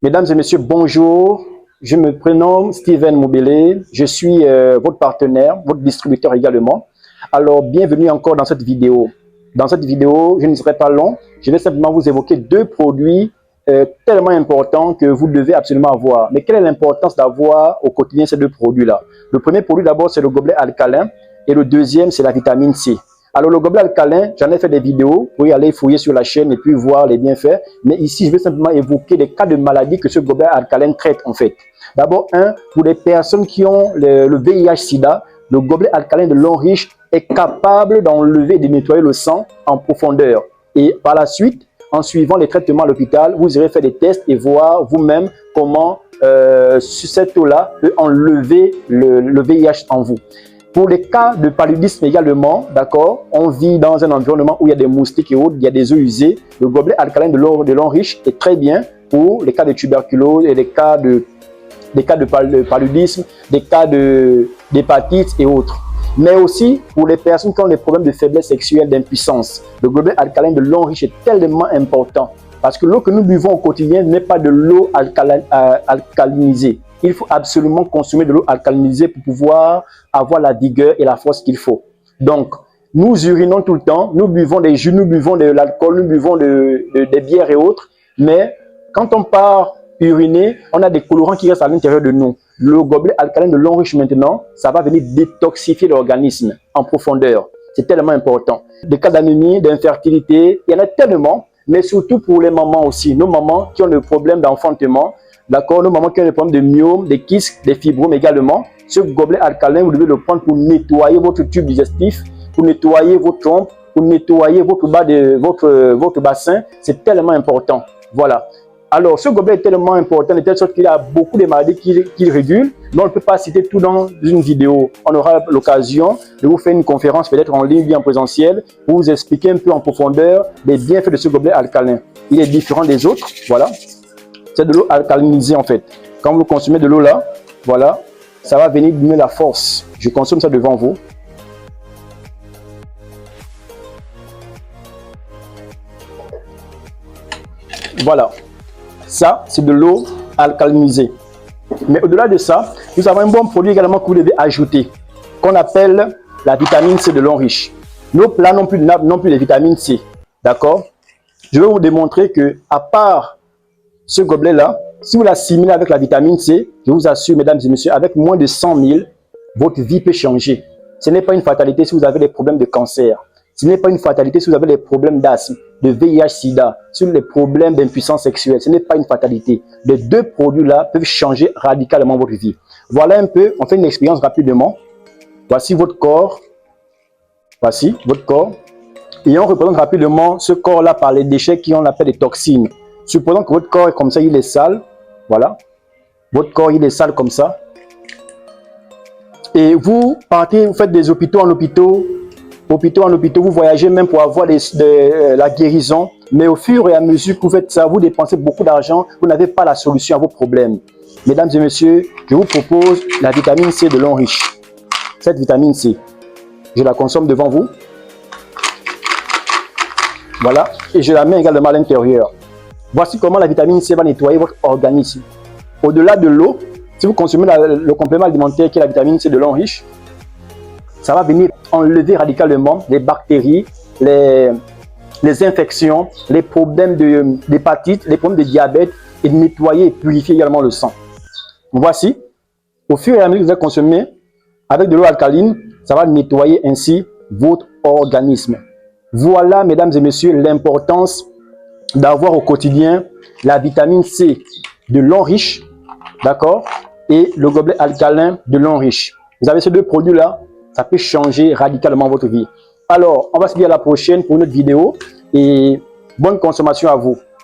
Mesdames et messieurs, bonjour. Je me prénomme Steven Moubelé. Je suis votre partenaire, votre distributeur également. Alors, bienvenue encore dans cette vidéo. Dans cette vidéo, je ne serai pas long. Je vais simplement vous évoquer deux produits tellement importants que vous devez absolument avoir. Mais quelle est l'importance d'avoir au quotidien ces deux produits-là? Le premier produit d'abord, c'est le gobelet alcalin et le deuxième, c'est la vitamine C. Alors, le gobelet alcalin, j'en ai fait des vidéos. Vous pouvez aller fouiller sur la chaîne et puis voir les bienfaits. Mais ici, je vais simplement évoquer les cas de maladie que ce gobelet alcalin traite en fait. D'abord, pour les personnes qui ont le VIH-Sida, le gobelet alcalin de Lonriche est capable d'enlever et de nettoyer le sang en profondeur. Et par la suite, en suivant les traitements à l'hôpital, vous irez faire des tests et voir vous-même comment cette eau-là peut enlever le VIH en vous. Pour les cas de paludisme également, d'accord, on vit dans un environnement où il y a des moustiques et autres, il y a des eaux usées. Le gobelet alcalin de Lonriche est très bien pour les cas de tuberculose et les cas de paludisme, des cas d'hépatite et autres. Mais aussi pour les personnes qui ont des problèmes de faiblesse sexuelle, d'impuissance. Le gobelet alcalin de Lonriche est tellement important parce que l'eau que nous buvons au quotidien n'est pas de l'eau alcalinisée. Il faut absolument consommer de l'eau alcalinisée pour pouvoir avoir la vigueur et la force qu'il faut. Donc, nous urinons tout le temps, nous buvons des jus, nous buvons de l'alcool, nous buvons des bières et autres. Mais quand on part uriner, on a des colorants qui restent à l'intérieur de nous. Le gobelet alcalin de Lonriche maintenant, ça va venir détoxifier l'organisme en profondeur. C'est tellement important. Des cas d'anémie, d'infertilité, il y en a tellement, mais surtout pour les mamans aussi. Nos mamans qui ont le problème d'enfantement, d'accord, nos mamans qui ont des problèmes de myome, des kystes, des fibromes également. Ce gobelet alcalin, vous devez le prendre pour nettoyer votre tube digestif, pour nettoyer vos trompes, pour nettoyer votre bassin. C'est tellement important. Voilà. Alors, ce gobelet est tellement important de telle sorte qu'il y a beaucoup de maladies qu'il régule, mais on ne peut pas citer tout dans une vidéo. On aura l'occasion de vous faire une conférence, peut-être en ligne, bien en présentiel, pour vous expliquer un peu en profondeur les bienfaits de ce gobelet alcalin. Il est différent des autres, voilà. C'est de l'eau alcalinisée en fait. Quand vous consommez de l'eau là, voilà, ça va venir donner la force. Je consomme ça devant vous. Voilà. Ça, c'est de l'eau alcalinisée. Mais au-delà de ça, nous avons un bon produit également que vous devez ajouter, qu'on appelle la vitamine C de Lonriche. Nos plats n'ont plus de vitamine C. D'accord? Je vais vous démontrer que, à part ce gobelet-là, si vous l'assimilez avec la vitamine C, je vous assure, mesdames et messieurs, avec moins de 100 000, votre vie peut changer. Ce n'est pas une fatalité si vous avez des problèmes de cancer. Ce n'est pas une fatalité si vous avez des problèmes d'asthme, de VIH-Sida, sur les problèmes d'impuissance sexuelle. Ce n'est pas une fatalité. Les deux produits-là peuvent changer radicalement votre vie. Voilà un peu, on fait une expérience rapidement. Voici votre corps. Voici votre corps. Et on représente rapidement ce corps-là par les déchets qu'on appelle des toxines. Supposons que votre corps est comme ça, il est sale. Voilà. Votre corps, il est sale comme ça. Et vous partez, vous faites des hôpitaux en hôpitaux, vous voyagez même pour avoir la guérison. Mais au fur et à mesure que vous faites ça, vous dépensez beaucoup d'argent, vous n'avez pas la solution à vos problèmes. Mesdames et messieurs, je vous propose la vitamine C de Lonriche. Cette vitamine C, je la consomme devant vous. Voilà. Et je la mets également à l'intérieur. Voici comment la vitamine C va nettoyer votre organisme. Au-delà de l'eau, si vous consommez le complément alimentaire qui est la vitamine C de Lonriche, ça va venir enlever radicalement les bactéries, les infections, les problèmes d'hépatite, les problèmes de diabète et de nettoyer et purifier également le sang. Voici, au fur et à mesure que vous allez consommer avec de l'eau alcaline, ça va nettoyer ainsi votre organisme. Voilà, mesdames et messieurs, l'importance d'avoir au quotidien la vitamine C de Lonriche, d'accord, et le gobelet alcalin de Lonriche. Vous avez ces deux produits-là, ça peut changer radicalement votre vie. Alors, on va se dire à la prochaine pour une autre vidéo et bonne consommation à vous.